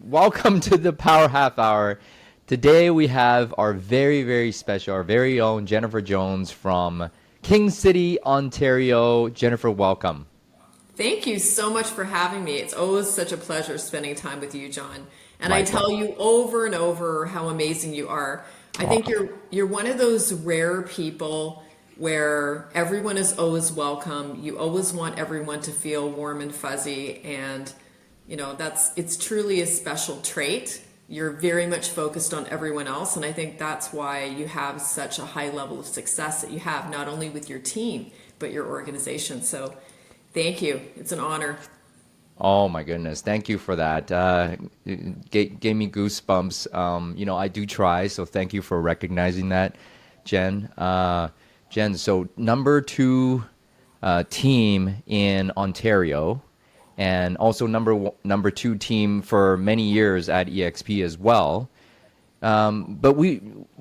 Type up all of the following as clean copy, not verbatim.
welcome to the Power Half Hour. Today we have our very, very special, our very own Jennifer Jones from King City, Ontario. Jennifer, welcome. Thank you so much for having me. It's always such a pleasure spending time with you, John. And I Likewise. tell you over and over how amazing you are. I think Aw. you're one of those rare people where everyone is always welcome. You always want everyone to feel warm and fuzzy, and it's truly a special trait. You're very much focused on everyone else, and I think that's why you have such a high level of success that you have, not only with your team but your organization. So thank you. It's an honor. Oh my goodness. Thank you for that. It gave me goosebumps. I do try, so thank you for recognizing that, Jen. Jen, so number two team in Ontario, and also number two team for many years at EXP as well. But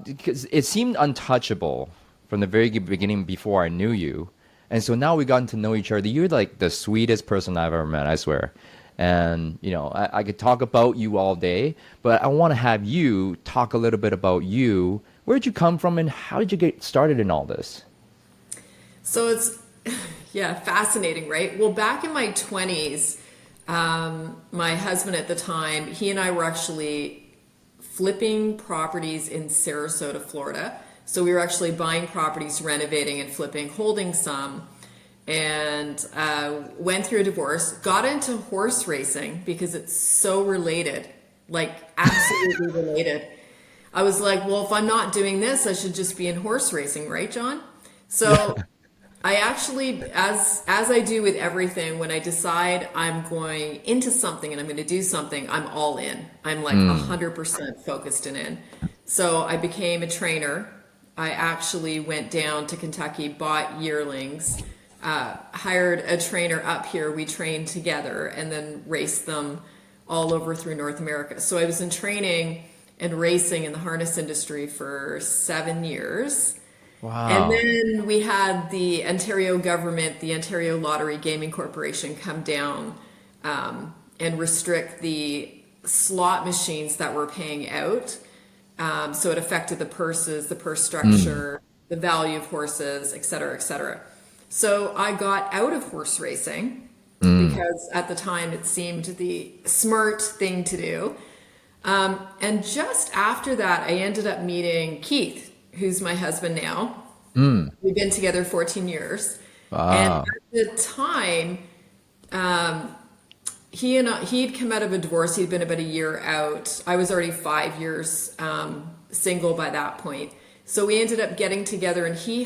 because it seemed untouchable from the very beginning before I knew you. And so now we gotten to know each other. You're like the sweetest person I've ever met, I swear. And, I could talk about you all day, but I want to have you talk a little bit about you. Where'd you come from and how did you get started in all this? So it's, yeah, fascinating, right? Well, back in my 20s, my husband at the time, he and I were actually flipping properties in Sarasota, Florida. So we were actually buying properties, renovating and flipping, holding some, and went through a divorce, got into horse racing because it's so related, like absolutely related. I was like, well, if I'm not doing this, I should just be in horse racing, right, John? So I actually, as I do with everything, when I decide I'm going into something and I'm going to do something, I'm all in. I'm like 100% focused and in. So I became a trainer. I actually went down to Kentucky, bought yearlings, hired a trainer up here. We trained together and then raced them all over through North America. So I was in training and racing in the harness industry for 7 years. And Wow. then we had the Ontario government, the Ontario Lottery Gaming Corporation, come down and restrict the slot machines that were paying out. So it affected the purses, the purse structure, the value of horses, et cetera, et cetera. So I got out of horse racing because at the time it seemed the smart thing to do. And just after that, I ended up meeting Keith, who's my husband now. We've been together 14 years. And Wow. at the time, he'd come out of a divorce. He'd been about a year out. I was already 5 years single by that point. So we ended up getting together, and he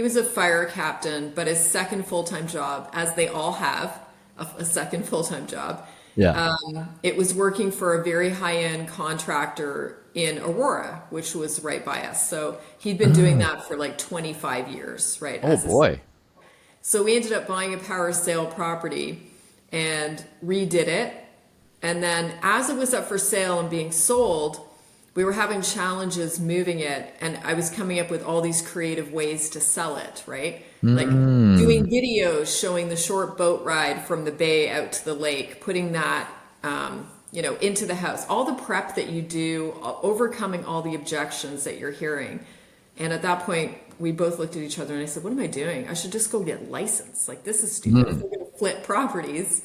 was a fire captain, but his second full-time job, as they all have a second full-time job, Yeah. it was working for a very high-end contractor in Aurora, which was right by us. So he'd been doing that for like 25 years, right? Oh boy. So we ended up buying a power sale property and redid it. And then as it was up for sale and being sold, we were having challenges moving it. And I was coming up with all these creative ways to sell it, right? Like doing videos showing the short boat ride from the bay out to the lake, putting that, into the house, all the prep that you do, overcoming all the objections that you're hearing. And at that point, we both looked at each other and I said, what am I doing? I should just go get licensed. Like, this is stupid. If we're going to flip properties,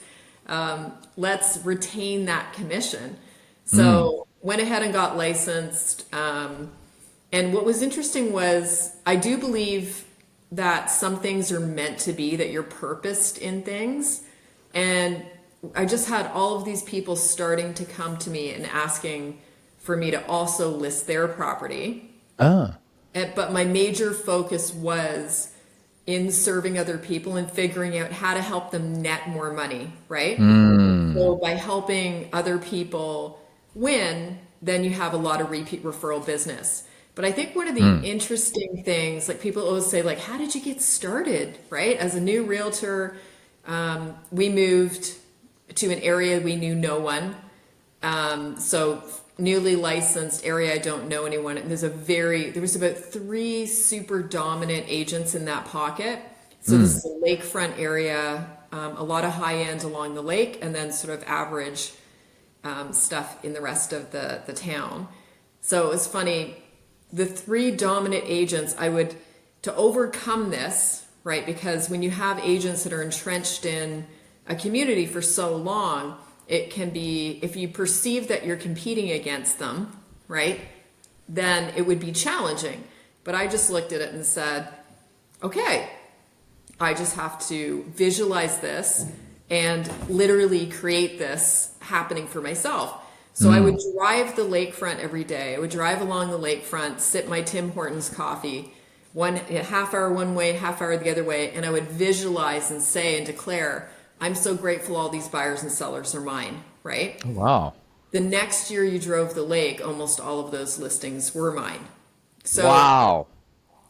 let's retain that commission. So went ahead and got licensed. And what was interesting was I do believe that some things are meant to be, that you're purposed in things. And I just had all of these people starting to come to me and asking for me to also list their property. Ah. But my major focus was in serving other people and figuring out how to help them net more money, right? So by helping other people win, then you have a lot of repeat referral business. But I think one of the interesting things, like people always say, like, how did you get started, right? As a new realtor, we moved to an area we knew no one. So newly licensed area, I don't know anyone. And there was about 3 super dominant agents in that pocket. So this is a lakefront area, a lot of high end along the lake, and then sort of average stuff in the rest of the town. So it was funny. The three dominant agents, to overcome this, right? Because when you have agents that are entrenched in a community for so long, it can be, if you perceive that you're competing against them, right, then it would be challenging. But I just looked at it and said, okay, I just have to visualize this and literally create this happening for myself. So I would drive the lakefront every day. I would drive along the lakefront, sip my Tim Hortons coffee, half hour one way, half hour the other way, and I would visualize and say and declare, I'm so grateful all these buyers and sellers are mine, right? Wow. The next year you drove the lake, almost all of those listings were mine. So Wow.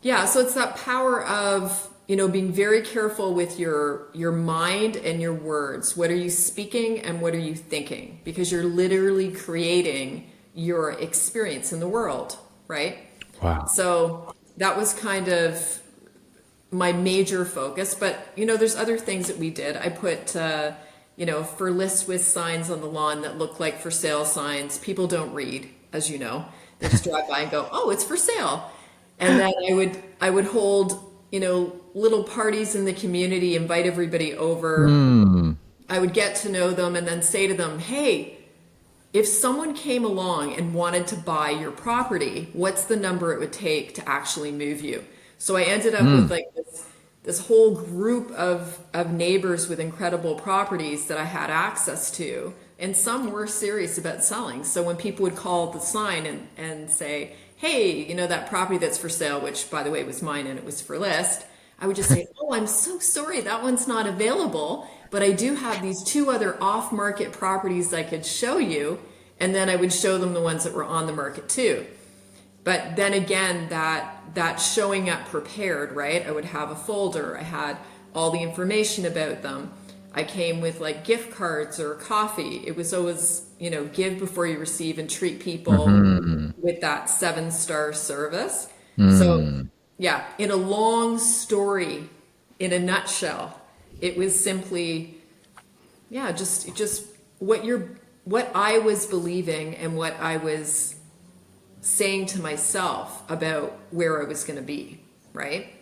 yeah, so it's that power of, being very careful with your mind and your words. What are you speaking and what are you thinking? Because you're literally creating your experience in the world, right? Wow. So that was kind of my major focus. But, there's other things that we did. I put, for list with signs on the lawn that look like for sale signs. People don't read, as you know. They just drive by and go, oh, it's for sale. And then I would hold, little parties in the community, invite everybody over. I would get to know them and then say to them, hey, if someone came along and wanted to buy your property, what's the number it would take to actually move you? So I ended up with like this whole group of neighbors with incredible properties that I had access to. And some were serious about selling. So when people would call the sign and say, hey, that property that's for sale, which by the way was mine and it was for list, I would just say, oh, I'm so sorry, that one's not available, but I do have these two other off-market properties I could show you. And then I would show them the ones that were on the market too. But then again, that showing up prepared, right? I would have a folder. I had all the information about them. I came with like gift cards or coffee. It was always, give before you receive and treat people with that 7-star service. So yeah, in a long story, in a nutshell, it was simply, yeah, just what I was believing and what I was saying to myself about where I was going to be, right?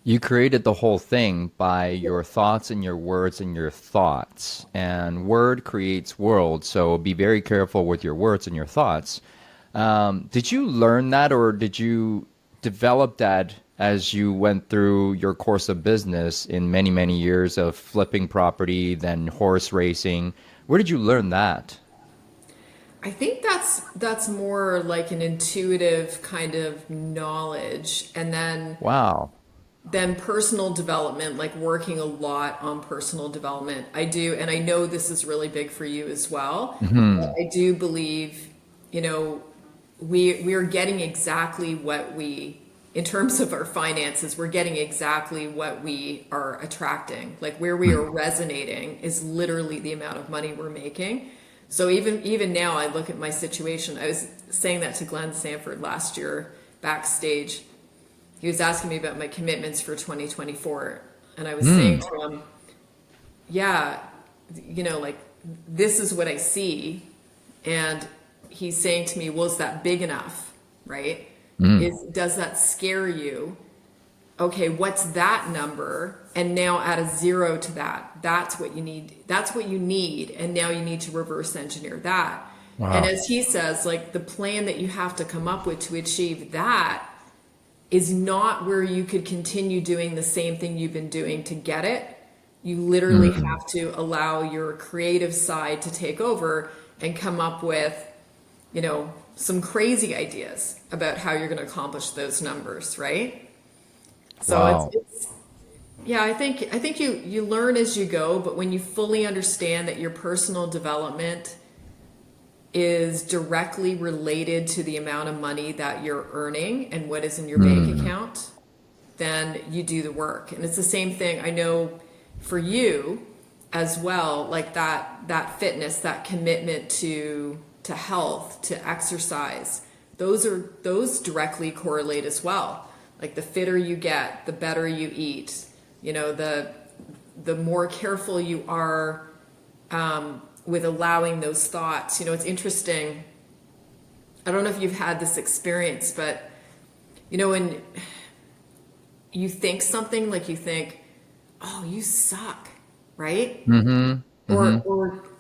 You created the whole thing by your thoughts and your words and your thoughts. And word creates world, so be very careful with your words and your thoughts. Did you learn that, or did you develop that as you went through your course of business in many, many years of flipping property, then horse racing? Where did you learn that? I think that's more like an intuitive kind of knowledge, and Wow. then personal development, like working a lot on personal development. I do, and I know this is really big for you as well. But I do believe, we are getting exactly what in terms of our finances, we're getting exactly what we are attracting. Like where we are resonating is literally the amount of money we're making. So even now, I look at my situation. I was saying that to Glenn Sanford last year backstage. He was asking me about my commitments for 2024. And I was saying to him, yeah, like this is what I see. And he's saying to me, well, is that big enough? Right? Does that scare you? Okay, what's that number? And now add a 0 to that. That's what you need. That's what you need. And now you need to reverse engineer that. Wow. And as he says, like the plan that you have to come up with to achieve that is not where you could continue doing the same thing you've been doing to get it. You literally have to allow your creative side to take over and come up with, some crazy ideas about how you're going to accomplish those numbers, right? So Wow. it's yeah, I think you learn as you go, but when you fully understand that your personal development is directly related to the amount of money that you're earning and what is in your bank account, then you do the work. And it's the same thing I know for you as well, like that fitness, that commitment to health, to exercise. Those directly correlate as well. Like the fitter you get, the better you eat. The more careful you are with allowing those thoughts. You know, it's interesting. I don't know if you've had this experience, but you know, when you think something, like you think, "Oh, you suck," right? Mm-hmm. Mm-hmm.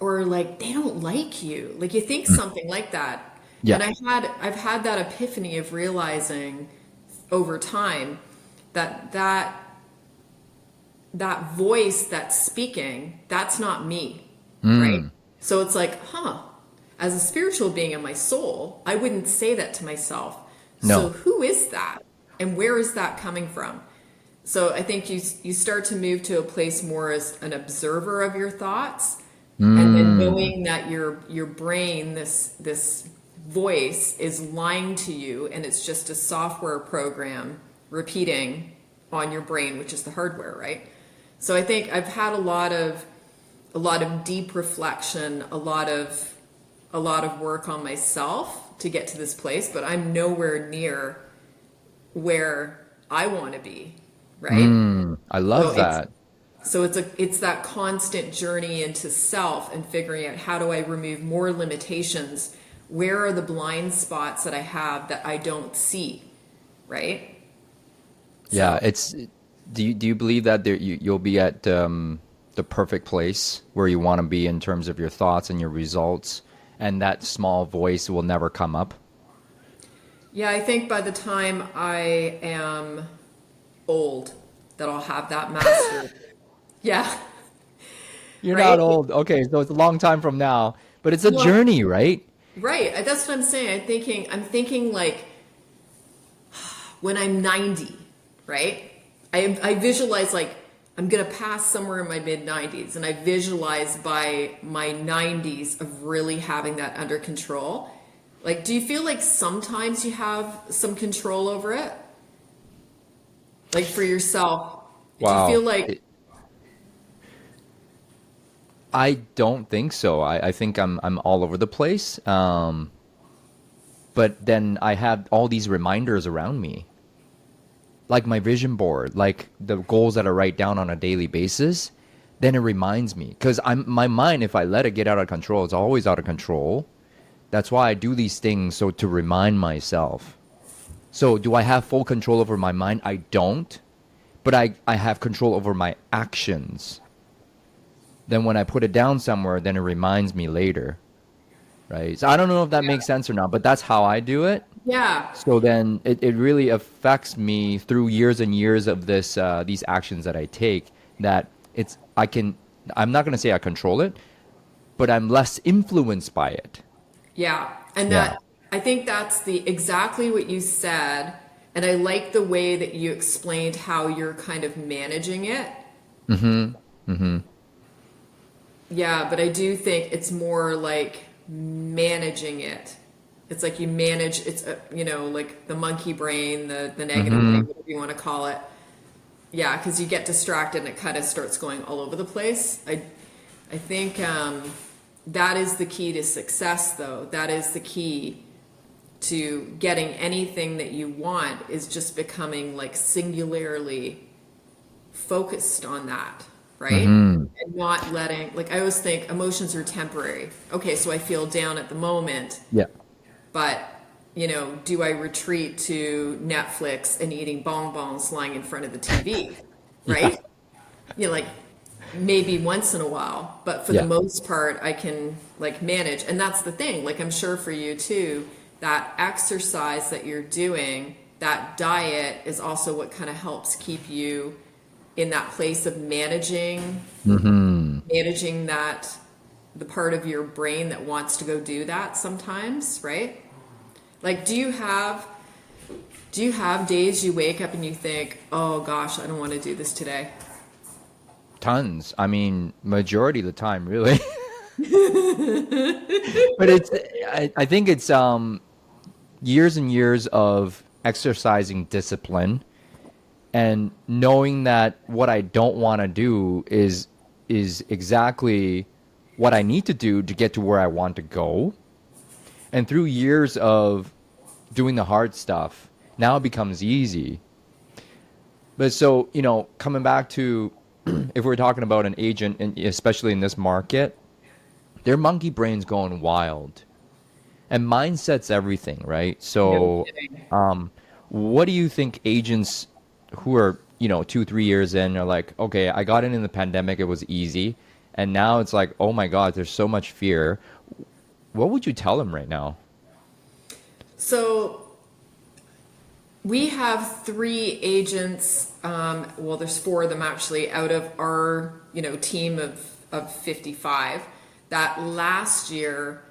Or like they don't like you. Like you think something like that. Yeah. And I've had that epiphany of realizing over time that that voice that's speaking, that's not me, right? Mm. So it's like, as a spiritual being in my soul, I wouldn't say that to myself. So No. who is that? And where is that coming from? So I think you start to move to a place more as an observer of your thoughts, and then Mm. knowing that your brain, this voice is lying to you, and it's just a software program repeating on your brain, which is the hardware, right? So I think I've had a lot of deep reflection, a lot of work on myself to get to this place, but I'm nowhere near where I want to be, right? Mm. I So love it's that. so it's that constant journey into self and figuring out how do I remove more limitations? Where are the blind spots that I have that I don't see, right? Yeah, So it's do you believe that you'll be at the perfect place where you want to be in terms of your thoughts and your results, and that small voice will never come up? yeah, I think by the time I am old, that I'll have that mastered. Yeah, You're not right? old. Okay, so it's a long time from now, but it's a Well, journey, right? right. That's what I'm saying. I'm thinking like when I'm 90, right? I visualize like I'm gonna pass somewhere in my mid 90s, and I visualize by my 90s of really having that under control. Like, do you feel like sometimes you have some control over it? Like for yourself, do you feel Wow. like, I don't think so. I think I'm all over the place. But then I have all these reminders around me, like my vision board, like the goals that I write down on a daily basis. Then it reminds me because I'm my mind. If I let it get out of control, it's always out of control. That's why I do these things so to remind myself. So do I have full control over my mind? I don't, but I have control over my actions. Then when I put it down somewhere, then it reminds me later, right? So I don't know if that makes sense or not, but that's how I do it. yeah, So then it really affects me through years and years of this these actions that I take that I'm not gonna say I control it, but I'm less influenced by it. yeah. And Yeah. that, I think that's the exactly what you said. And I like the way that you explained how you're kind of managing it. Mm-hmm. Mm-hmm. Yeah, but I do think it's more like managing it. It's like you manage, it's, like the monkey brain, the negative brain, Mm-hmm. whatever you want to call it. Yeah, because you get distracted and it kind of starts going all over the place. I think that is the key to success, though. That is the key to getting anything that you want, is just becoming like singularly focused on that, right? Mm-hmm. And not letting, like, I always think emotions are temporary. Okay, so I feel down at the moment, Yeah. but, do I retreat to Netflix and eating bonbons lying in front of the TV, Yeah. right? Like maybe once in a while, but for the Yeah. most part, I can like manage. And that's the thing, like, I'm sure for you too, that exercise that you're doing, that diet is also what kind of helps keep you in that place of Mm-hmm. managing that, the part of your brain that wants to go do that sometimes, right? Like, do you have days you wake up and you think, oh gosh, I don't want to do this today? Tons. I mean, majority of the time, really. But I think it's years and years of exercising discipline and knowing that what I don't want to do is exactly what I need to do to get to where I want to go. And through years of doing the hard stuff, now it becomes easy. But so, coming back to if we're talking about an agent, and especially in this market, their monkey brain's going wild. And mindset's everything, right? No So, kidding. what do you think agents who are, 2, 3 years in are like, okay, I got in the pandemic, it was easy. And now it's like, oh my God, there's so much fear. What would you tell them right now? So we have three agents. Well, there's four of them actually out of our team of 55 that last year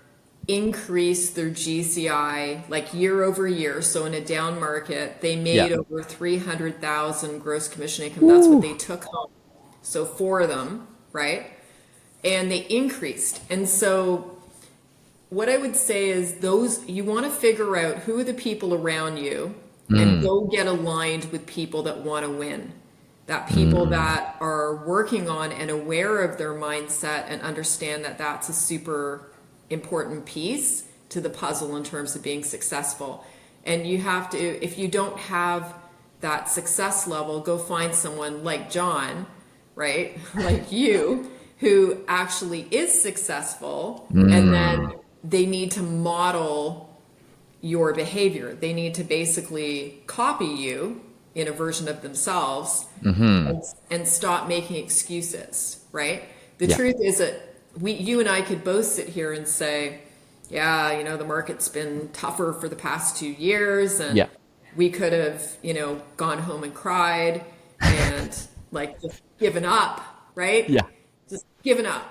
increased their GCI like year over year. So in a down market, they Yeah. made over 300,000 gross commission income. That's what Woo. they took home. So four of them, right? And they increased. And so what I would say is those you want to figure out who are the people around you and Mm, go get aligned with people that want to win. That people mm, that are working on and aware of their mindset and understand that that's a super important piece to the puzzle in terms of being successful. And you have to, if you don't have that success level, go find someone like John, right? Like you, who actually is successful, and then mm. they need to model your behavior. They need to basically copy you in a version of themselves and stop making excuses, right? The Yeah. truth is that you and I could both sit here and say, yeah, the market's been tougher for the past 2 years, and Yeah. we could have, gone home and cried and like just given up, right? Yeah. Just given up.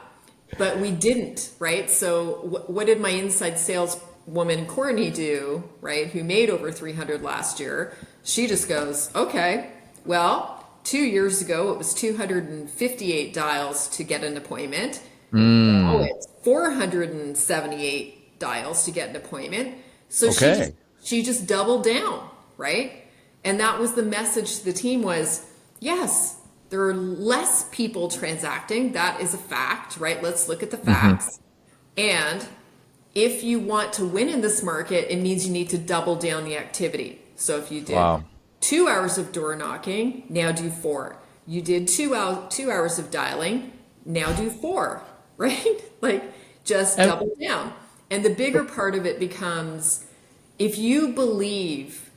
But we didn't, right? So what did my inside sales woman Courtney do, right? Who made over 300 last year? She just goes, okay, well, 2 years ago it was 258 dials to get an appointment. Now Mm. it's 478 dials to get an appointment. So she just Okay. she just doubled down, right? And that was the message to the team was, yes, there are less people transacting. That is a fact, right? Let's look at the Hmm. facts. And if you want to win in this market, it means you need to double down the activity. So if you did Wow. 2 hours of door knocking, now do four. You did 2 hours of dialing, now do four, right? Like just And double down. And the bigger part of it becomes if you believe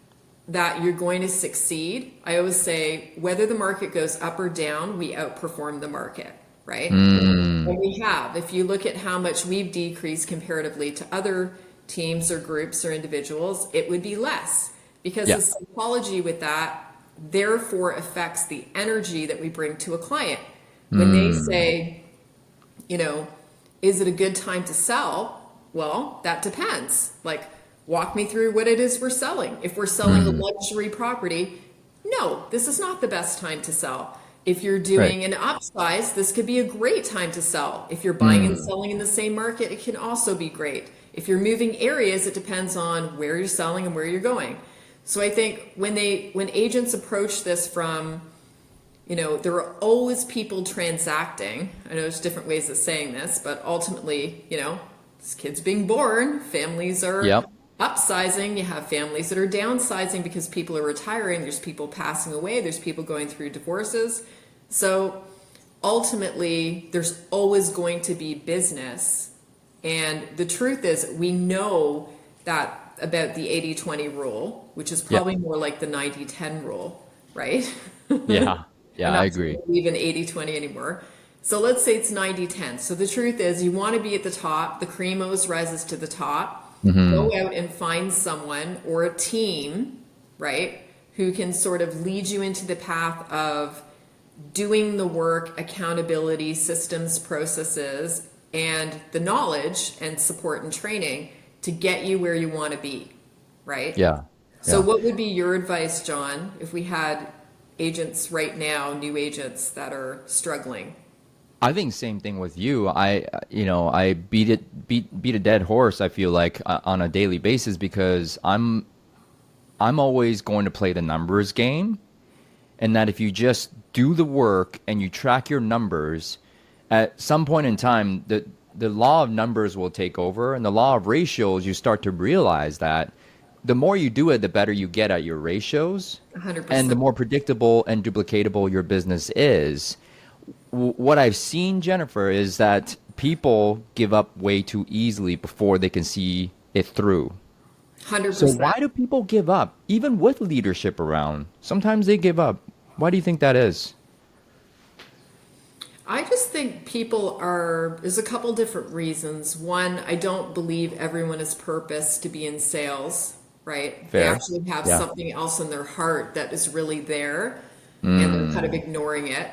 that you're going to succeed, I always say whether the market goes up or down, we outperform the market, right? And we have. If you look at how much we've decreased comparatively to other teams or groups or individuals, it would be less because yeah. the psychology with that therefore affects the energy that we bring to a client. When they Mm. say, you know, is it a good time to sell? Well, that depends. Like, walk me through what it is we're selling. If we're selling a Mm. luxury property, no, this is not the best time to sell. If you're Right. doing an upsize, this could be a great time to sell. If you're buying and Mm. selling in the same market, it can also be great. If you're moving areas, it depends on where you're selling and where you're going. So I think when agents approach this from, there are always people transacting. I know there's different ways of saying this, but ultimately, this kid's being born, families are Yep. upsizing, you have families that are downsizing because people are retiring, there's people passing away, there's people going through divorces. So ultimately, there's always going to be business. And the truth is, we know that about the 80-20 rule, which is Yeah. probably more like the 90-10 rule, right? Yeah. I'm Yeah. I not sure agree. I believe in 80-20 anymore. So let's say it's 90-10. So the truth is you want to be at the top. The cream always rises to the top. Hmm. Go out and find someone or a team, right, who can sort of lead you into the path of doing the work, accountability, systems, processes, and the knowledge and support and training to get you where you want to be, right? Yeah. So, Yeah. what would be your advice, John, if we had agents right now, new agents that are struggling? I think same thing with you. I beat a dead horse. I feel like on a daily basis because I'm always going to play the numbers game, and that if you just do the work and you track your numbers, at some point in time, the law of numbers will take over, and the law of ratios. You start to realize that the more you do it, the better you get at your ratios, and the 100%. more predictable and duplicatable your business is. what I've seen, Jennifer, is that people give up way too easily before they can see it through. So 100%. why do people give up, even with leadership around? Sometimes they give up. Why do you think that is? I just think there's a couple different reasons. One, I don't believe everyone is purposed to be in sales, right? They Fair. actually have Yeah. something else in their heart that is really there and they're kind of Mm, ignoring it.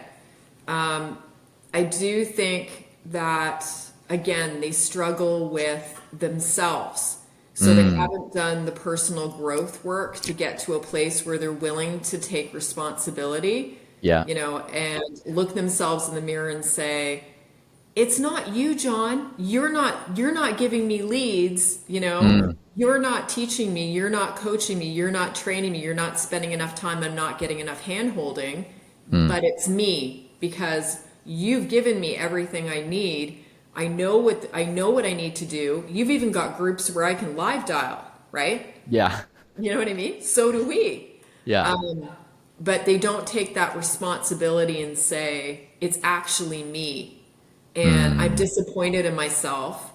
I do think that, again, they struggle with themselves. So they mm, haven't done the personal growth work to get to a place where they're willing to take responsibility, yeah. and look themselves in the mirror and say, it's not you, John. You're not giving me leads, Mm, You're not teaching me, you're not coaching me, you're not training me, you're not spending enough time, I'm not getting enough hand holding, mm, but it's me because you've given me everything I need. I know what I need to do. You've even got groups where I can live dial, right? yeah. You know what I mean? So do we. Yeah. But they don't take that responsibility and say, it's actually me. And I'm Mm, disappointed in myself.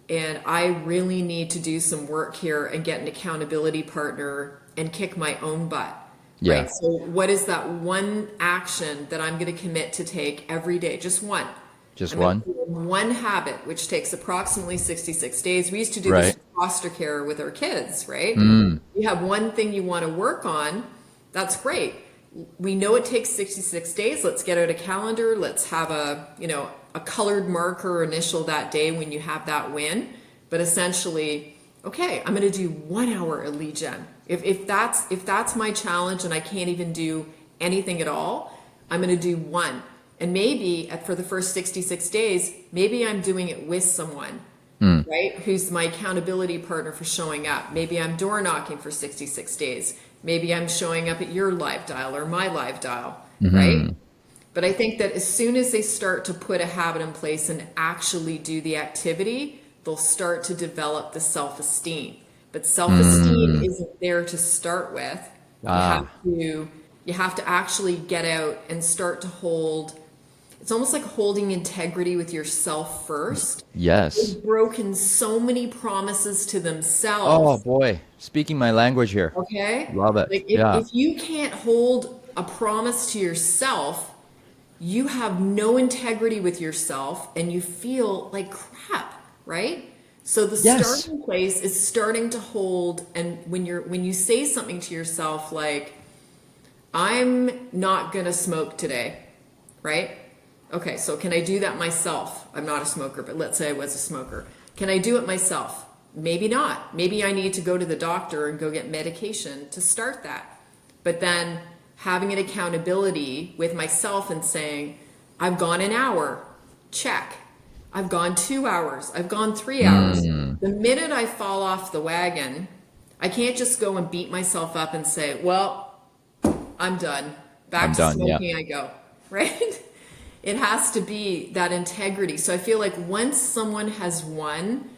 And I really need to do some work here and get an accountability partner and kick my own butt. yeah. Right. So, what is that one action that I'm going to commit to take every day? Just one. Just I'm going to one. do one habit, which takes approximately 66 days. We used to do this Right. in foster care with our kids, right? Mm, You have one thing you want to work on, that's great. We know it takes 66 days. Let's get out a calendar. Let's have a colored marker initial that day when you have that win. But essentially, okay, I'm going to do 1 hour of lead gen. If that's my challenge and I can't even do anything at all, I'm going to do one. And maybe for the first 66 days, maybe I'm doing it with someone, mm, right? Who's my accountability partner for showing up. Maybe I'm door knocking for 66 days. Maybe I'm showing up at your live dial or my live dial, right? mm, But I think that as soon as they start to put a habit in place and actually do the activity, they'll start to develop the self-esteem. But self-esteem mm. isn't there to start with. You have Ah, to you have to actually get out and start to hold. It's almost like holding integrity with yourself first. yes. They've broken so many promises to Oh themselves. boy, speaking my language here. Okay? Love it. Like Yeah. if you can't hold a promise to yourself, you have no integrity with yourself and you feel like crap, right? So the Yes. starting place is starting to hold, and when you say something to yourself like, I'm not gonna smoke today, right? Okay, so can I do that myself? I'm not a smoker, but let's say I was a smoker. Can I do it myself? Maybe not. Maybe I need to go to the doctor and go get medication to start that. But then having an accountability with myself and saying, I've gone an hour, check. I've gone 2 hours, I've gone 3 hours. Mm, The minute I fall off the wagon, I can't just go and beat myself up and say, well, I'm done. Back I'm to done. Yeah. smoking I go, right? It has to be that integrity. So I feel like once someone has won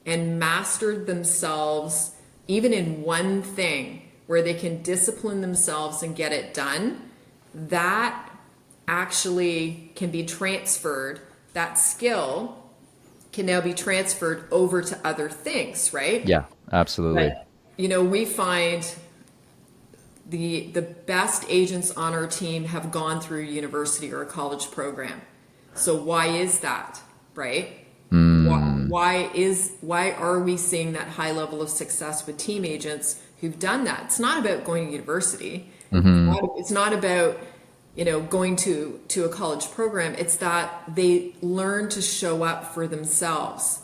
and mastered themselves, even in one thing where they can discipline themselves and get it done, that actually can be transferred. That skill can now be transferred over to other things, right? Yeah. Absolutely. But, we find the best agents on our team have gone through a university or a college program. So why is that, right? Mm, Why are we seeing that high level of success with team agents who've done that? It's not about going to university. mm-hmm. It's not about going to a college program. It's that they learn to show up for themselves,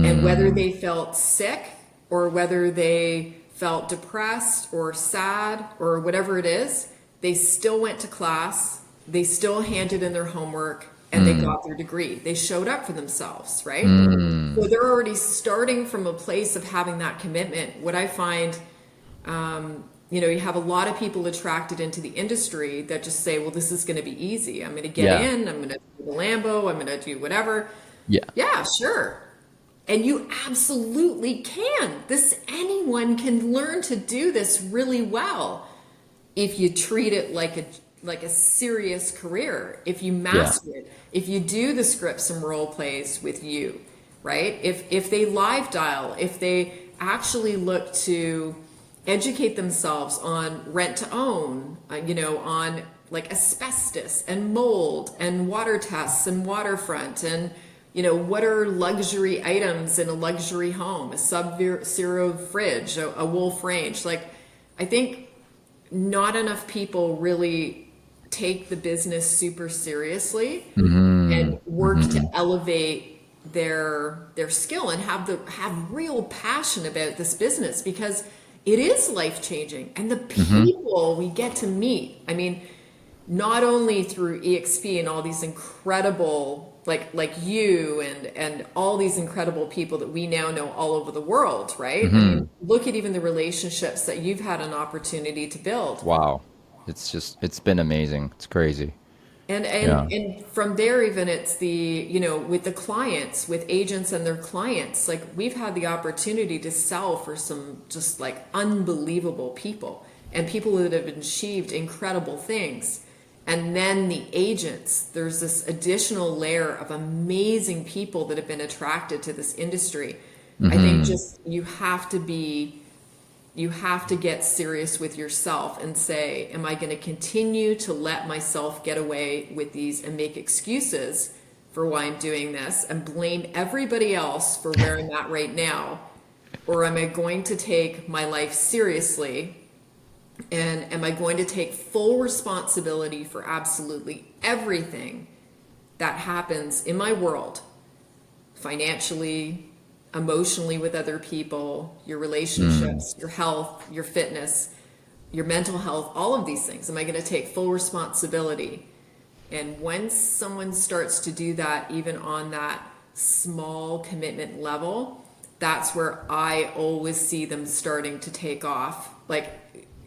and whether Mm, they felt sick or whether they felt depressed or sad or whatever it is, they still went to class, they still handed in their homework, and they mm, got their degree. They showed up for themselves, right? So mm. they're already starting from a place of having that commitment. What I find, you have a lot of people attracted into the industry that just say, well, this is going to be easy. I'm going to get Yeah. in, I'm going to do the Lambo, I'm going to do whatever. Yeah. Yeah, sure. And you absolutely can. Anyone can learn to do this really well if you treat it like a serious career if you Yeah. master it. If you do the scripts and role plays with you, right? If they live dial, if they actually look to educate themselves on rent to own, on like asbestos and mold and water tests and waterfront and what are luxury items in a luxury home, a sub-zero fridge, a wolf range. Like, I think not enough people really take the business super seriously Hmm. and work to elevate their skill and have real passion about this business, because it is life changing, and the people we get to meet. I mean, not only through EXP and all these incredible like you and all these incredible people that we now know all over the world, right? I mean, look at even the relationships that you've had an opportunity to build. Wow. It's been amazing. It's crazy. And Yeah. and from there, even it's the, with the clients, with agents and their clients, like we've had the opportunity to sell for some just like unbelievable people and people that have achieved incredible things. And then the agents, there's this additional layer of amazing people that have been attracted to this industry. I think just you have to get serious with yourself and say, am I going to continue to let myself get away with these and make excuses for why I'm doing this and blame everybody else for where I'm at right now? Or am I going to take my life seriously, and am I going to take full responsibility for absolutely everything that happens in my world, financially, emotionally with other people, your relationships, your health, your fitness, your mental health, all of these things? Am I going to take full responsibility? And when someone starts to do that, even on that small commitment level, that's where I always see them starting to take off. Like,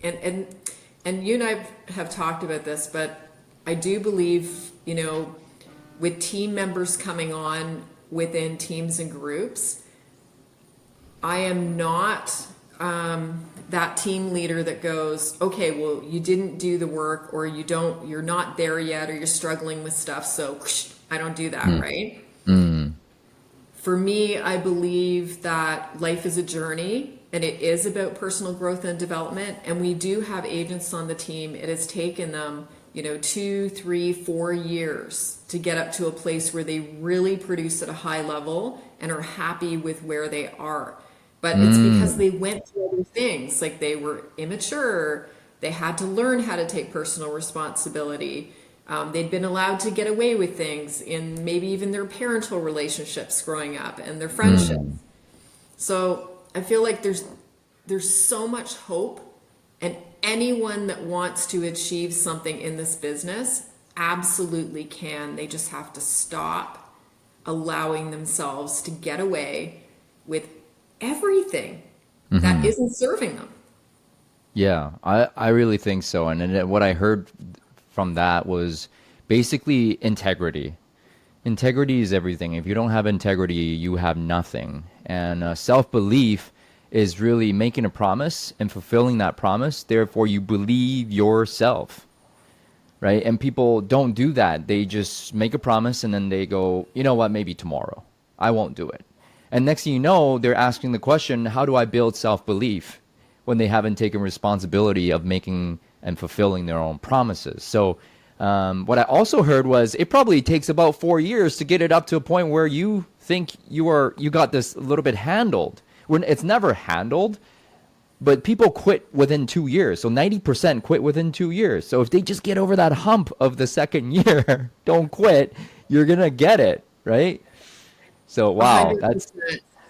and you and I have talked about this, but I do believe, with team members coming on within teams and groups, I am not that team leader that goes, okay, well, you didn't do the work, or you're not there yet, or you're struggling with stuff, so I don't do that, right? For me, I believe that life is a journey, and it is about personal growth and development. And we do have agents on the team. It has taken them, 2, 3, 4 years to get up to a place where they really produce at a high level and are happy with where they are. But it's because they went through other things, like they were immature. They had to learn how to take personal responsibility. They'd been allowed to get away with things in maybe even their parental relationships growing up and their friendships. So I feel like there's so much hope, and anyone that wants to achieve something in this business absolutely can. They just have to stop allowing themselves to get away with everything that isn't serving them. Yeah, I really think so. And then what I heard from that was basically integrity. Integrity is everything. If you don't have integrity, you have nothing. And self-belief is really making a promise and fulfilling that promise. Therefore, you believe yourself, right? And people don't do that. They just make a promise and then they go, you know what, maybe tomorrow. I won't do it. And next thing you know, they're asking the question, how do I build self-belief when they haven't taken responsibility of making and fulfilling their own promises? So what I also heard was it probably takes about 4 years to get it up to a point where you think you got this a little bit handled. When it's never handled, but people quit within 2 years. So 90% quit within 2 years. So if they just get over that hump of the second year, don't quit, you're gonna get it, right? So wow, 100%.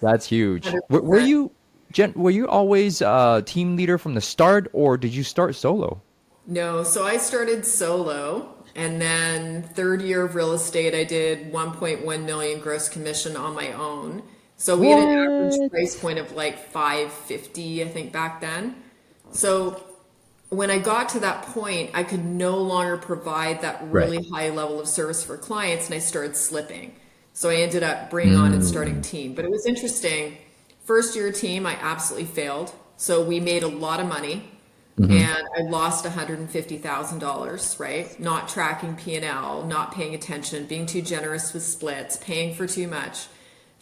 that's huge. Were 100%. you Jen? Were you always team leader from the start, or did you start solo? No, so I started solo, and then third year of real estate, I did 1.1 million gross commission on my own. So we had an average What? price point of like 550, I think, back then. So when I got to that point, I could no longer provide that Right. really high level of service for clients, and I started slipping. So I ended up bringing on and starting team. But it was interesting. First year team, I absolutely failed. So we made a lot of money. Hmm. and I lost $150,000, right? Not tracking P&L, not paying attention, being too generous with splits, paying for too much.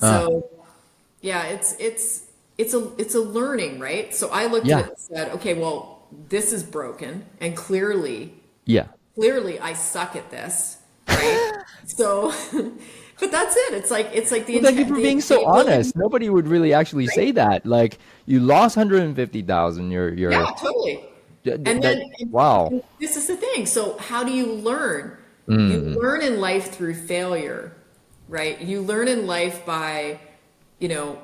Uh, So yeah, it's a learning, right? So I looked at it yeah. and said, okay, well, this is broken, and Yeah. clearly I suck at this, right? So, but that's it. It's like the Well, thank you intent, for the being so the ability, honest. Nobody would really actually right? say that. Like you lost 150,000. Yeah, totally. And then That wow. and this is the thing. So how do you learn? You Mm. learn in life through failure, right? You learn in life by,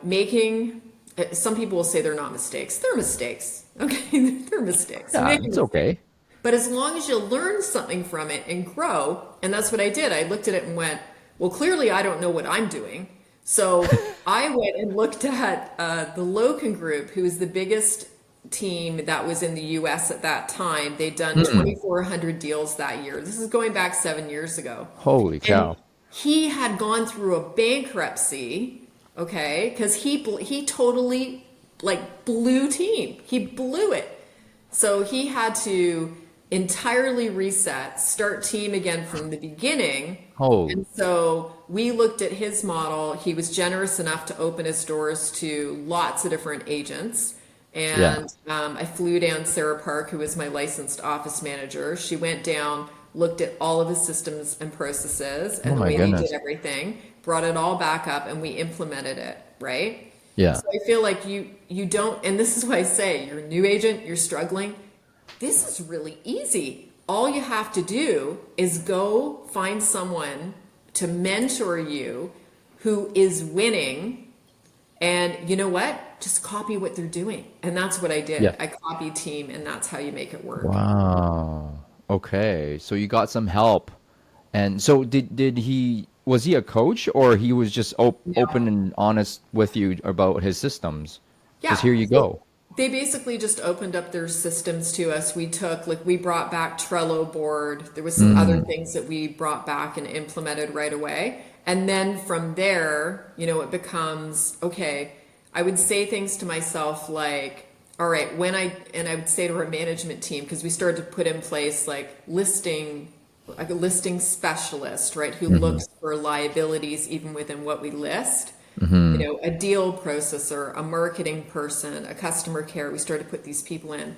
making. Some people will say they're not mistakes. They're mistakes. Okay, they're mistakes. You Yeah, make a it's mistake. okay. But as long as you learn something from it and grow, and that's what I did. I looked at it and went, well, clearly I don't know what I'm doing. So I went and looked at the Loken Group, who is the biggest team that was in the US at that time. They'd done Mm. 2,400 deals that year. This is going back 7 years ago. Holy And cow. he had gone through a bankruptcy, okay, because he totally like blew team. He blew it. So he had to entirely reset, start team again from the beginning. Holy. And so we looked at his model. He was generous enough to open his doors to lots of different agents. Yeah. And I flew down Sarah Park, who was my licensed office manager. She went down, looked at all of his systems and processes Oh and the my way they did goodness. everything, brought it all back up, and we implemented it, right? Yeah. So I feel like you don't, and this is why I say you're a new agent, you're struggling. This is really easy. All you have to do is go find someone to mentor you who is winning, and you know what? Just copy what they're doing. And that's what I did. Yeah. I copied team, and that's how you make it work. Wow. Okay. So you got some help. And so did he was he a coach or he was just open No. and honest with you about his systems? Just Yeah. here you So go. they basically just opened up their systems to us. We brought back Trello board. There was some other Mm. things that we brought back and implemented right away. And then from there, it becomes, okay, I would say things to myself like, all right, and I would say to our management team, because we started to put in place like a listing specialist, right, who Hmm. looks for liabilities even within what we list, Hmm. a deal processor, a marketing person, a customer care. We started to put these people in.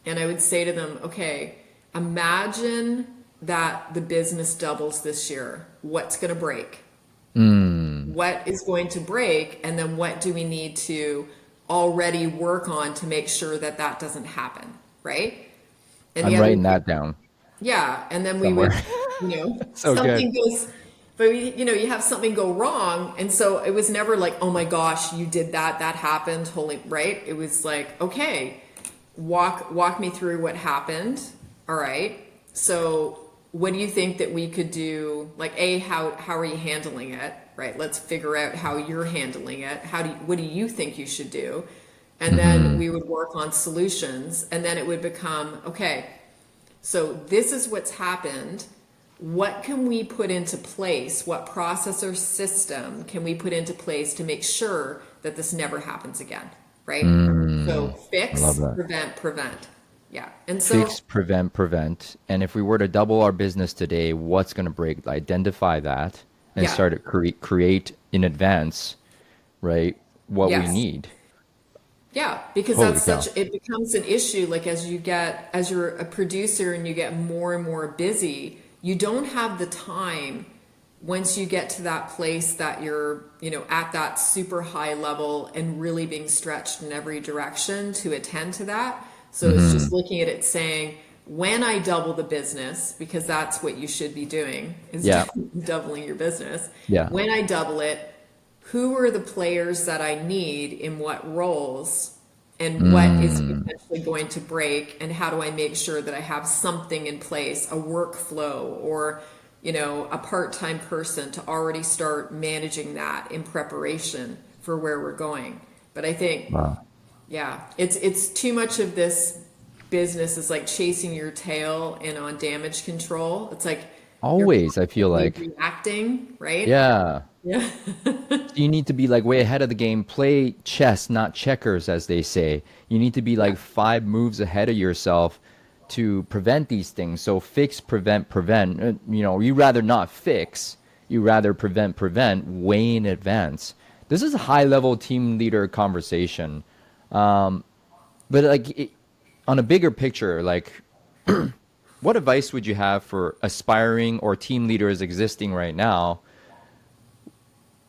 And I would say to them, okay, imagine that the business doubles this year. What's going to break? Mm. What is going to break? And then what do we need to already work on to make sure that that doesn't happen? Right? And the I'm other writing that down yeah, and then we somewhere. would, So good. something goes, but you have something go wrong, and so it was never like, oh my gosh, you did that, that happened, holy, right? It was like, okay, walk me through what happened. All right, so what do you think that we could do? Like, how are you handling it? Right, let's figure out how you're handling it. What do you think you should do? And then Hmm. we would work on solutions, and then it would become, okay, so this is what's happened. What can we put into place? What process or system can we put into place to make sure that this never happens again? Right? So Mm. I love fix, that. prevent. Yeah. And so, Fix, prevent. And if we were to double our business today, what's going to break? Identify that and yeah. start to create in advance, right? What we Yes. need. Yeah, because Holy cow. it becomes an issue like as you're a producer and you get more and more busy, you don't have the time once you get to that place that you're, at that super high level and really being stretched in every direction to attend to that. So it's Hmm. just looking at it saying, when I double the business, because that's what you should be doing, is Yeah. doubling your business. Yeah. When I double it, who are the players that I need in what roles and what is Mm. potentially going to break, and how do I make sure that I have something in place, a workflow or a part-time person to already start managing that in preparation for where we're going. But I think Wow. yeah, it's too much of this business is like chasing your tail and on damage control. It's like you're Always, I feel constantly like. reacting, right? Yeah. Yeah. So you need to be like way ahead of the game. Play chess, not checkers, as they say. You need to be Yeah. like 5 moves ahead of yourself to prevent these things. So fix, prevent, prevent. You rather not fix. You rather prevent way in advance. This is a high level team leader conversation. But on a bigger picture, like what advice would you have for aspiring or team leaders existing right now?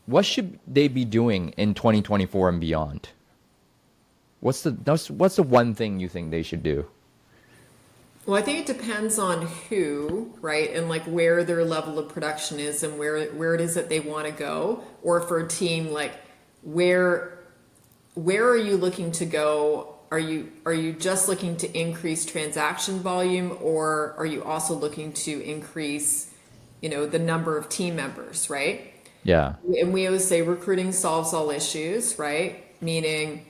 What should they be doing in 2024 and beyond? What's the one thing you think they should do? Well, I think it depends on who, right? And like where their level of production is and where it is that they want to go. Or for a team, like where where are you looking to go? Are you just looking to increase transaction volume, or are you also looking to increase, the number of team members, right? Yeah. And we always say recruiting solves all issues, right? Meaning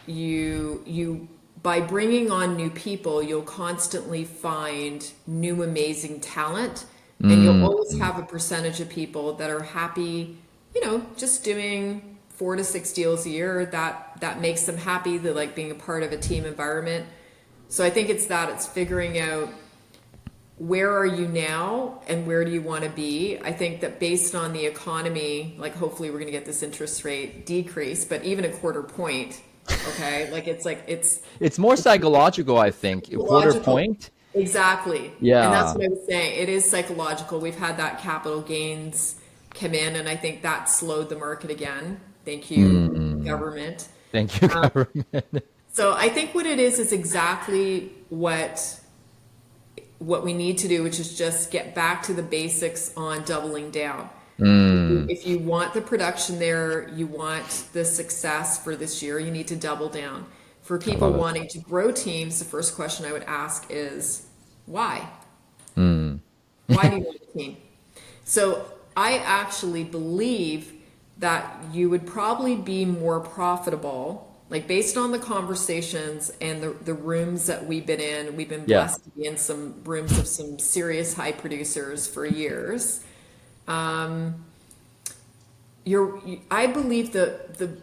you by bringing on new people, you'll constantly find new amazing talent, and you'll Mm, always have a percentage of people that are happy, just doing 4 to 6 deals a year. That makes them happy. They like being a part of a team environment. So I think it's figuring out where are you now and where do you want to be. I think that based on the economy, like hopefully we're going to get this interest rate decrease, but even a quarter point, okay, it's it's more psychological, I think. A quarter psychological. point. Exactly. And that's Yeah. what I was saying. It is psychological. We've had that capital gains come in, and I think that slowed the market again. Thank you, Mm, government. thank you, Um, government. so I think what it is exactly what we need to do, which is just get back to the basics on doubling down. Mm, If you want the production there, you want the success for this year, you need to double down. For I people love it. wanting to grow teams, the first question I would ask is why? Mm, Why do you want a team? So I actually believe that you would probably be more profitable, like based on the conversations and the rooms that we've been in. We've been yeah. blessed to be in some rooms of some serious high producers for years. I believe the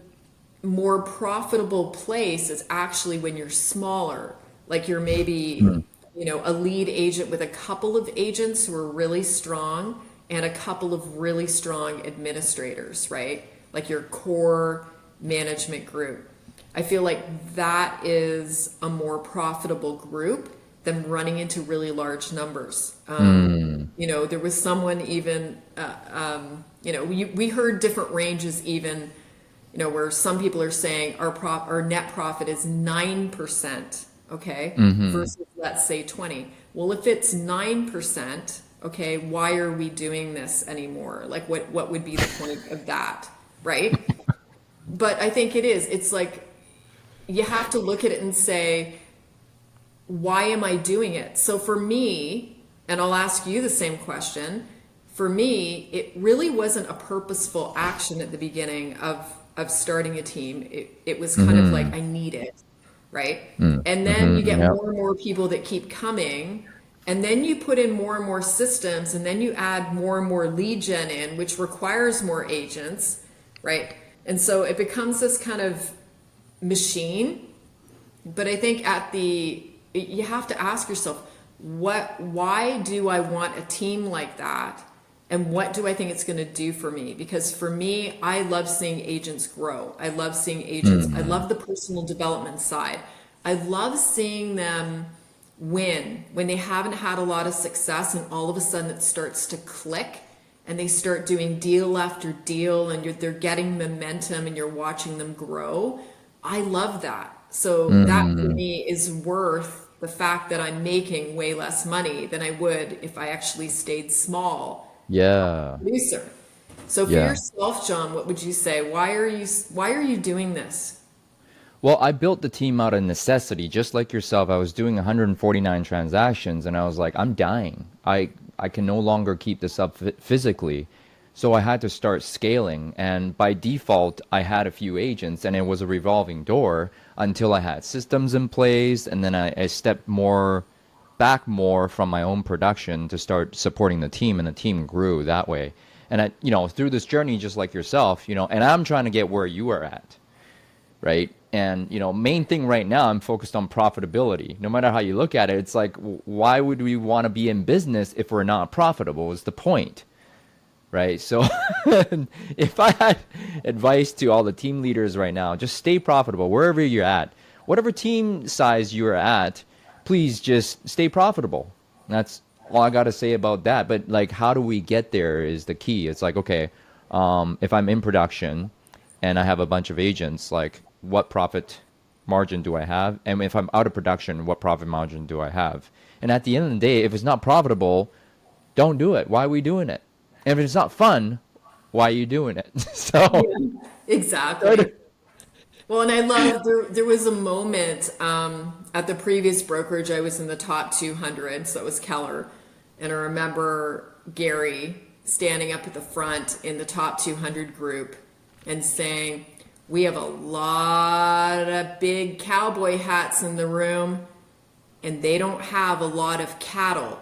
more profitable place is actually when you're smaller. Like you're maybe, Mm, a lead agent with a couple of agents who are really strong and a couple of really strong administrators, right? Like your core management group. I feel like that is a more profitable group than running into really large numbers. mm, There was someone even, we heard different ranges even, where some people are saying our net profit is 9%, okay, mm-hmm. versus let's say 20. Well, if it's 9%, okay, why are we doing this anymore? Like what would be the point of that, right? But I think it is. It's like you have to look at it and say, why am I doing it? So for me, and I'll ask you the same question, for me, it really wasn't a purposeful action at the beginning of starting a team. It was kind of like, Mm-hmm. I need it, right? Mm, And then you mm-hmm. get Yep. more and more people that keep coming, and then you put in more and more systems, and then you add more and more lead gen in, which requires more agents, right? And so it becomes this kind of machine. But I think you have to ask yourself, why do I want a team like that? And what do I think it's going to do for me? Because for me, I love seeing agents grow. I love seeing agents. I Mm, love the personal development side. I love seeing them win when they haven't had a lot of success and all of a sudden it starts to click and they start doing deal after deal and they're getting momentum and you're watching them grow. I love that. So that for mm, me is worth the fact that I'm making way less money than I would if I actually stayed small yeah. producer. So for Yeah. yourself, John, what would you say? Why are you doing this? Well, I built the team out of necessity, just like yourself. I was doing 149 transactions and I was like, I'm dying. I can no longer keep this up physically. So I had to start scaling. And by default, I had a few agents and it was a revolving door until I had systems in place. And then I stepped back more from my own production to start supporting the team and the team grew that way. And through this journey, just like yourself, and I'm trying to get where you are at, right? And main thing right now, I'm focused on profitability. No matter how you look at it, it's like, why would we want to be in business if we're not profitable? Is the point, right? So if I had advice to all the team leaders right now, just stay profitable wherever you're at. Whatever team size you're at, please just stay profitable. That's all I got to say about that. But like, how do we get there is the key. It's like, okay, if I'm in production and I have a bunch of agents, like what profit margin do I have? And if I'm out of production, what profit margin do I have? And at the end of the day, if it's not profitable, don't do it. Why are we doing it? And if it's not fun, why are you doing it? So, Yeah, exactly. Well, and I love there was a moment at the previous brokerage I was in the top 200, so it was Keller, and I remember Gary standing up at the front in the top 200 group and saying, "We have a lot of big cowboy hats in the room, and they don't have a lot of cattle."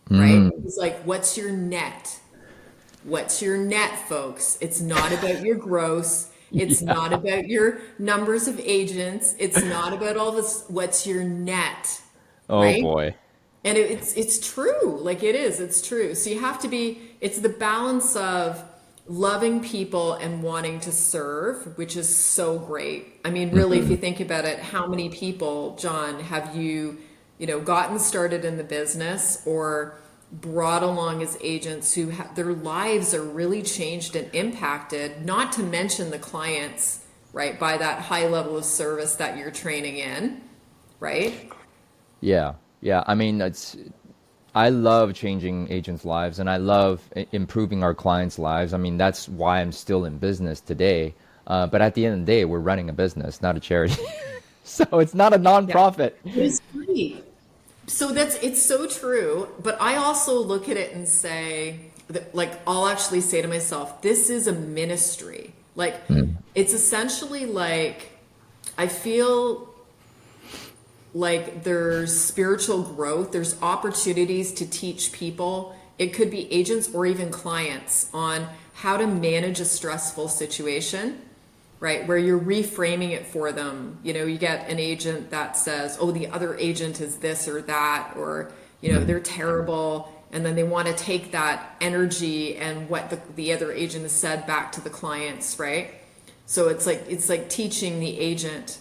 Right? He's like, "What's your net? What's your net, folks? It's not about your gross." It's yeah. not about your numbers of agents. It's not about all this. What's your net, Oh right? boy. And it's true. Like it is. It's true. So you have to be. It's the balance of loving people and wanting to serve, which is so great. I mean, really, if you think about it, how many people, John, have gotten started in the business or brought along as agents who their lives are really changed and impacted, not to mention the clients, right, by that high level of service that you're training in, right? Yeah. Yeah. I mean, I love changing agents' lives and I love improving our clients' lives. I mean, that's why I'm still in business today. But at the end of the day, we're running a business, not a charity. So it's not a Yeah. nonprofit. It's great. So it's so true, but I also look at it and say that, like, I'll actually say to myself, this is a ministry. Like, it's essentially like, I feel like there's spiritual growth, there's opportunities to teach people. It could be agents or even clients on how to manage a stressful situation, right? Where you're reframing it for them. You get an agent that says, oh, the other agent is this or that, or, they're terrible. And then they want to take that energy and what the other agent has said back to the clients, right? So it's like teaching the agent,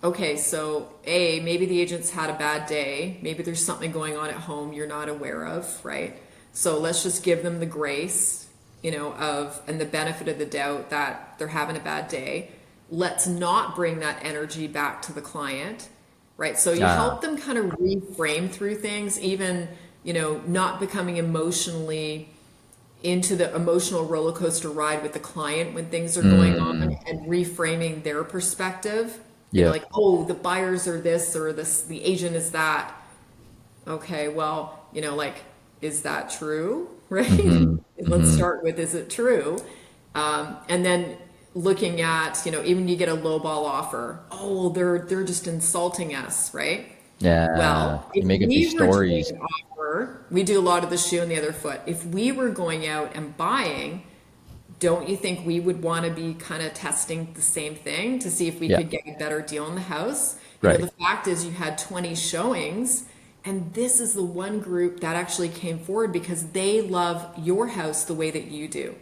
okay, so maybe the agent's had a bad day. Maybe there's something going on at home you're not aware of, right? So let's just give them the grace, and the benefit of the doubt that they're having a bad day. Let's not bring that energy back to the client, right? So you help them kind of reframe through things, even, not becoming emotionally into the emotional roller coaster ride with the client when things are going on, and reframing their perspective. Yeah. Like, oh, the buyers are this or this, the agent is that. Okay, well, is that true? Right? Let's start with, is it true? And then looking at, even you get a lowball offer. Oh, they're just insulting us, right? Yeah. Well, You if make up these we were doing stories. an offer, we do a lot of the shoe on the other foot. If we were going out and buying, don't you think we would want to be kind of testing the same thing to see if we Yeah. could get a better deal in the house? Right. The fact is you had 20 showings, and this is the one group that actually came forward because they love your house the way that you do.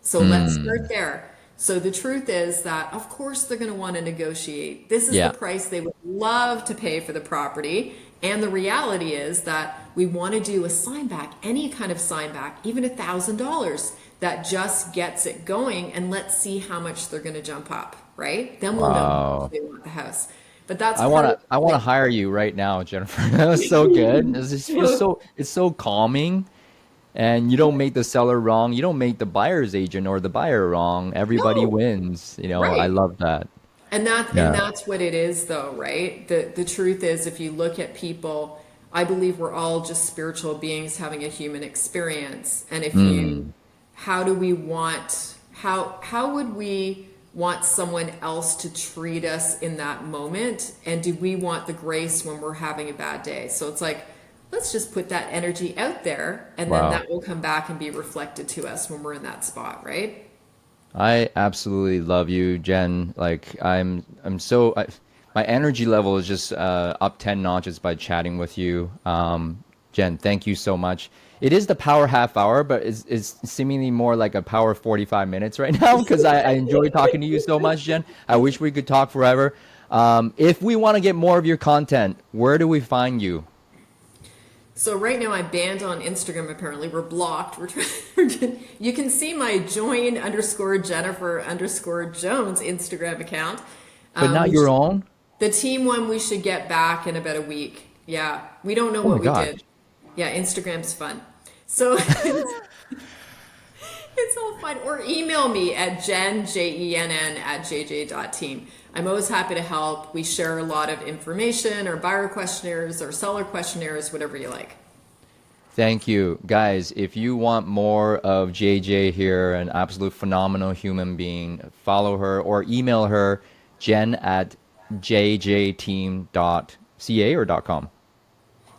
So let's start there. So the truth is that, of course, they're going to want to negotiate. This is the Yeah. price they would love to pay for the property. And the reality is that we want to do a sign back, any kind of sign back, even $1,000 that just gets it going. And let's see how much they're going to jump up, right? Then we'll know how much Wow. they want the house. But that's I part want of to I want to hire you right now, Jennifer. That was so good. It just feels like, so calming. And you don't make the seller wrong. You don't make the buyer's agent or the buyer wrong. Everybody no, wins. I right. love that. And Yeah. that's what it is though, right? The truth is if you look at people, I believe we're all just spiritual beings having a human experience. And if you Mm. how do we want how would we want someone else to treat us in that moment? And do we want the grace when we're having a bad day? So it's like let's just put that energy out there, and then Wow. that will come back and be reflected to us when we're in that spot, right? I absolutely love you, Jen. Like my energy level is just up 10 notches by chatting with you. Jen, thank you so much. It is the power half hour, but it's seemingly more like a power 45 minutes right now because I enjoy talking to you so much, Jen. I wish we could talk forever. If we want to get more of your content, where do we find you? So right now I'm banned on Instagram. Apparently, we're blocked. You can see my join underscore Jennifer underscore Jones Instagram account. But not We your own? the team one we should get back in about a week. Yeah, we don't know Oh my what we gosh. did. Yeah, Instagram's fun. So it's all fine. Or email me at Jenn at jj.team. I'm always happy to help. We share a lot of information or buyer questionnaires or seller questionnaires, whatever you like. Thank you. Guys, if you want more of JJ here, an absolute phenomenal human being, follow her or email her, jen at jjteam.ca or .com.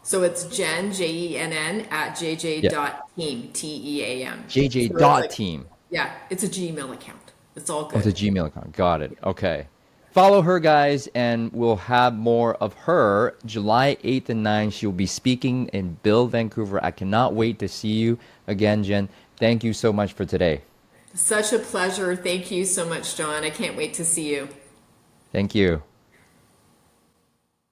So it's Jenn, Jenn, at Yeah, jj.team, Team. jj So it's dot like, team. yeah, it's a Gmail account. It's all Oh, it's good. a Gmail account. Got it. Okay. Follow her, guys, and we'll have more of her July 8th and 9th. She'll be speaking in Bill, Vancouver. I cannot wait to see you again, Jen. Thank you so much for today. Such a pleasure. Thank you so much, John. I can't wait to see you. Thank you.